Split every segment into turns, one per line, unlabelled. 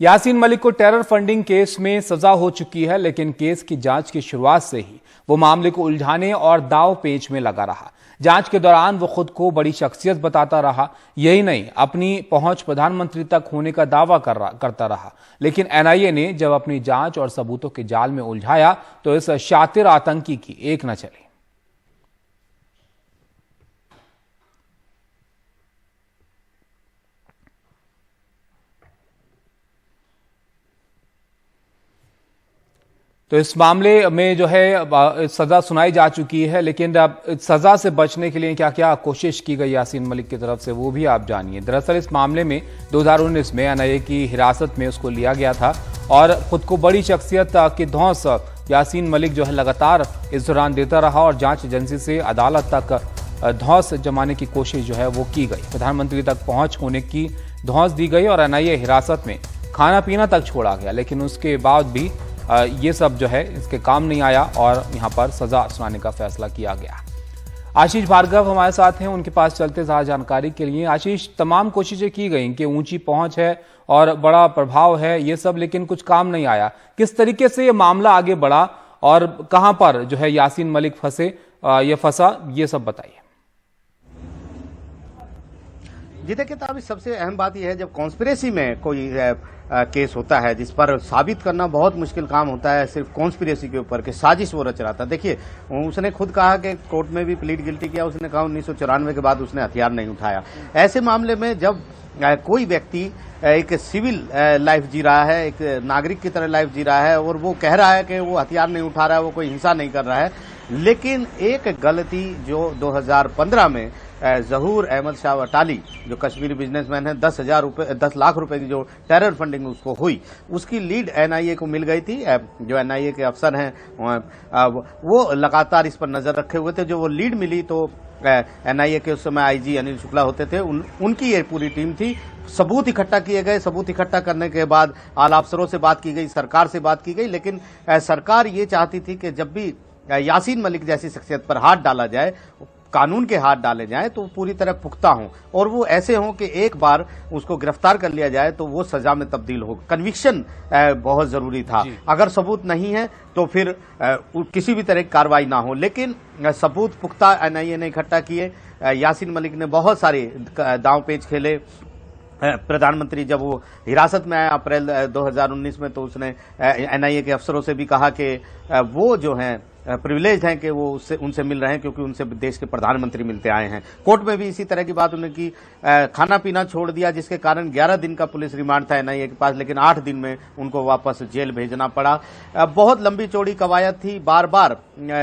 यासीन मलिक को terror funding case में सजा हो चुकी है, लेकिन केस की जांच की शुरुआत से ही वो मामले को उलझाने और दाव पेच में लगा रहा। जांच के दौरान वो खुद को बड़ी शख्सियत बताता रहा। यही नहीं, अपनी पहुंच प्रधानमंत्री तक होने का दावा करता रहा। लेकिन एनआईए ने जब अपनी जांच और सबूतों के जाल में उलझाया तो इस शातिर आतंकी की एक न चली। तो इस मामले में जो है सजा सुनाई जा चुकी है, लेकिन सजा से बचने के लिए क्या क्या कोशिश की गई यासीन मलिक की तरफ से वो भी आप जानिए। दरअसल इस मामले में 2019 में एनआईए की हिरासत में उसको लिया गया था और खुद को बड़ी शख्सियत की धौंस यासीन मलिक जो है लगातार इस दौरान देता रहा और जांच एजेंसी से अदालत तक धौंस जमाने की कोशिश जो है वो की गई। प्रधानमंत्री तक पहुंच होने की धौंस दी गई और एनआईए हिरासत में खाना पीना तक छोड़ा गया, लेकिन उसके बाद भी ये सब जो है इसके काम नहीं आया और यहाँ पर सजा सुनाने का फैसला किया गया। आशीष भार्गव हमारे साथ हैं, उनके पास चलते ज़्यादा जानकारी के लिए। आशीष, तमाम कोशिशें की गई कि ऊंची पहुंच है और बड़ा प्रभाव है ये सब, लेकिन कुछ काम नहीं आया। किस तरीके से ये मामला आगे बढ़ा और कहां पर जो है यासीन मलिक फंसा ये सब बताइए।
जी देखिए, तो अभी सबसे अहम बात यह है, जब कॉन्स्पिरेसी में कोई केस होता है जिस पर साबित करना बहुत मुश्किल काम होता है, सिर्फ कॉन्स्पिरेसी के ऊपर कि साजिश वो रच रहा था। देखिए, उसने खुद कहा कि कोर्ट में भी प्लीड गिल्टी किया। उसने कहा 1994 के बाद उसने हथियार नहीं उठाया। ऐसे मामले में जब कोई व्यक्ति एक सिविल लाइफ जी रहा है, एक नागरिक की तरह लाइफ जी रहा है और वो कह रहा है कि वो हथियार नहीं उठा रहा है, वो कोई हिंसा नहीं कर रहा है, लेकिन एक गलती जो 2015 में जहूर अहमद शाह अटाली जो कश्मीरी बिजनेसमैन है, 10 लाख रुपए की जो टेरर फंडिंग उसको हुई, उसकी लीड एनआईए को मिल गई थी। जो एनआईए के अफसर हैं वो लगातार इस पर नजर रखे हुए थे। जो वो लीड मिली तो एनआईए के उस समय आईजी अनिल शुक्ला होते थे, उनकी ये पूरी टीम थी। सबूत इकट्ठा किए गए। सबूत इकट्ठा करने के बाद आला अफसरों से बात की गई, सरकार से बात की गई, लेकिन सरकार ये चाहती थी कि जब भी यासीन मलिक जैसी शख्सियत पर हाथ डाला जाए, कानून के हाथ डाले जाएं, तो पूरी तरह पुख्ता हों और वो ऐसे हों कि एक बार उसको गिरफ्तार कर लिया जाए तो वो सजा में तब्दील हो। कन्विक्शन बहुत जरूरी था। अगर सबूत नहीं है तो फिर किसी भी तरह की कार्रवाई ना हो, लेकिन सबूत पुख्ता एनआईए ने इकट्ठा किए। यासीन मलिक ने बहुत सारे दांव पेच खेले। प्रधानमंत्री जब वो हिरासत में आया अप्रैल 2019 में, तो उसने एनआईए के अफसरों से भी कहा कि वो जो हैं प्रिविलेज हैं कि वो उनसे मिल रहे हैं क्योंकि उनसे देश के प्रधानमंत्री मिलते आए हैं। कोर्ट में भी इसी तरह की बात उन्होंने की। खाना पीना छोड़ दिया, जिसके कारण 11 दिन का पुलिस रिमांड था एनआईए के पास, लेकिन 8 दिन में उनको वापस जेल भेजना पड़ा। बहुत लंबी चौड़ी कवायद थी, बार बार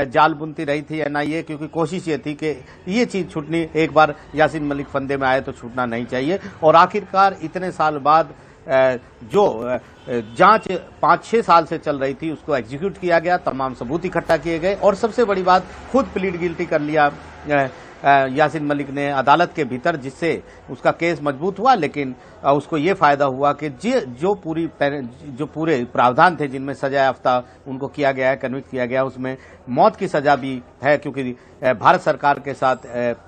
जाल बुनती रही थी एनआईए, क्योंकि कोशिश ये थी कि ये चीज छूटनी, एक बार यासीन मलिक फंदे में आए तो छूटना नहीं चाहिए। और आखिरकार इतने साल बाद जो जांच 5-6 साल से चल रही थी उसको एग्जीक्यूट किया गया। तमाम सबूत इकट्ठा किए गए और सबसे बड़ी बात, खुद प्लीड गिल्टी कर लिया यासीन मलिक ने अदालत के भीतर, जिससे उसका केस मजबूत हुआ। लेकिन उसको ये फायदा हुआ कि जो पूरे प्रावधान थे जिनमें सजा याफ्ता उनको किया गया है, कन्विक्ट किया गया, उसमें मौत की सजा भी है, क्योंकि भारत सरकार के साथ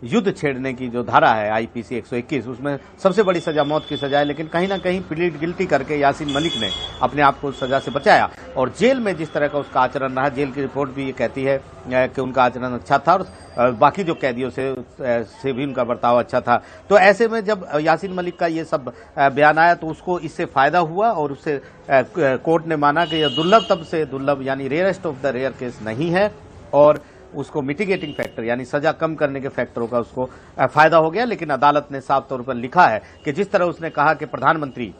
युद्ध छेड़ने की जो धारा है आईपीसी 121, उसमें सबसे बड़ी सजा मौत की सजा है। लेकिन कहीं ना कहीं प्लीड गिल्टी करके यासीन मलिक ने अपने आप को उस सजा से बचाया। और जेल में जिस तरह का उसका आचरण रहा, जेल की रिपोर्ट भी ये कहती है कि उनका आचरण अच्छा था और बाकी जो कैदियों से भी उनका बर्ताव अच्छा था। तो ऐसे में जब यासीन मलिक का ये सब बयान आया तो उसको इससे फायदा हुआ और उससे कोर्ट ने माना कि यह दुर्लभ तब से दुर्लभ यानी rarest of the rare case नहीं है और उसको मिटिगेटिंग फैक्टर यानी सजा कम करने के फैक्टरों का उसको फायदा हो गया। लेकिन अदालत ने साफ तौर पर लिखा है कि जिस तरह उसने कहा कि प्रधानमंत्री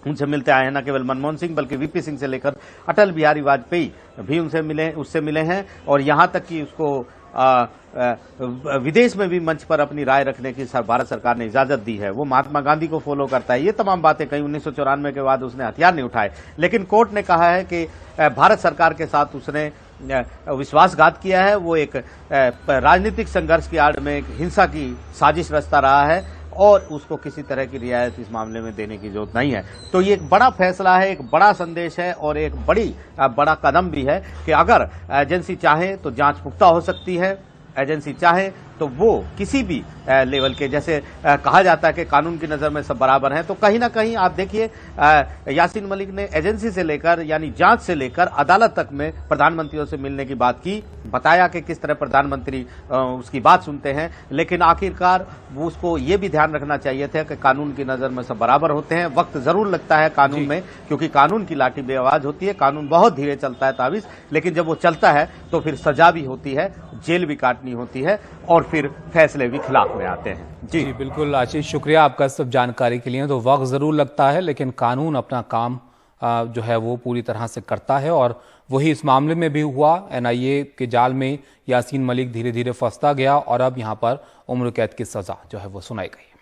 उनसे मिलते आए हैं, न केवल मनमोहन सिंह बल्कि वीपी सिंह से लेकर अटल बिहारी वाजपेयी भी उससे मिले हैं और यहां तक कि उसको विदेश में भी मंच पर अपनी राय रखने की भारत सरकार ने इजाजत दी है। वो महात्मा गांधी को फॉलो करता है। ये तमाम बातें कहीं 1994 के बाद उसने हथियार नहीं उठाए, लेकिन कोर्ट ने कहा है कि भारत सरकार के साथ उसने विश्वासघात किया है। वो एक राजनीतिक संघर्ष की आड़ में एक हिंसा की साजिश रचता रहा है और उसको किसी तरह की रियायत इस मामले में देने की जरूरत नहीं है। तो ये एक बड़ा फैसला है, एक बड़ा संदेश है और एक बड़ा कदम भी है कि अगर एजेंसी चाहे तो जांच पुख्ता हो सकती है, एजेंसी चाहे तो वो किसी भी लेवल के, जैसे कहा जाता है कि कानून की नजर में सब बराबर हैं, तो कहीं ना कहीं आप देखिए यासीन मलिक ने एजेंसी से लेकर यानी जांच से लेकर अदालत तक में प्रधानमंत्रियों से मिलने की बात की, बताया कि किस तरह प्रधानमंत्री उसकी बात सुनते हैं, लेकिन आखिरकार वो उसको ये भी ध्यान रखना चाहिए था कि कानून की नजर में सब बराबर होते हैं। वक्त जरूर लगता है कानून में, क्योंकि कानून की लाठी बेआवाज होती है, कानून बहुत धीरे चलता है ताबीज, लेकिन जब वो चलता है तो फिर सजा भी होती है, जेल भी काटनी होती है और फिर फैसले भी खिलाफ में आते हैं।
जी बिल्कुल आशीष, शुक्रिया आपका सब जानकारी के लिए। तो वक्त जरूर लगता है लेकिन कानून अपना काम जो है वो पूरी तरह से करता है, और वही इस मामले में भी हुआ। एनआईए के जाल में यासीन मलिक धीरे धीरे फंसता गया और अब यहां पर उम्र कैद की सजा जो है वो सुनाई गई।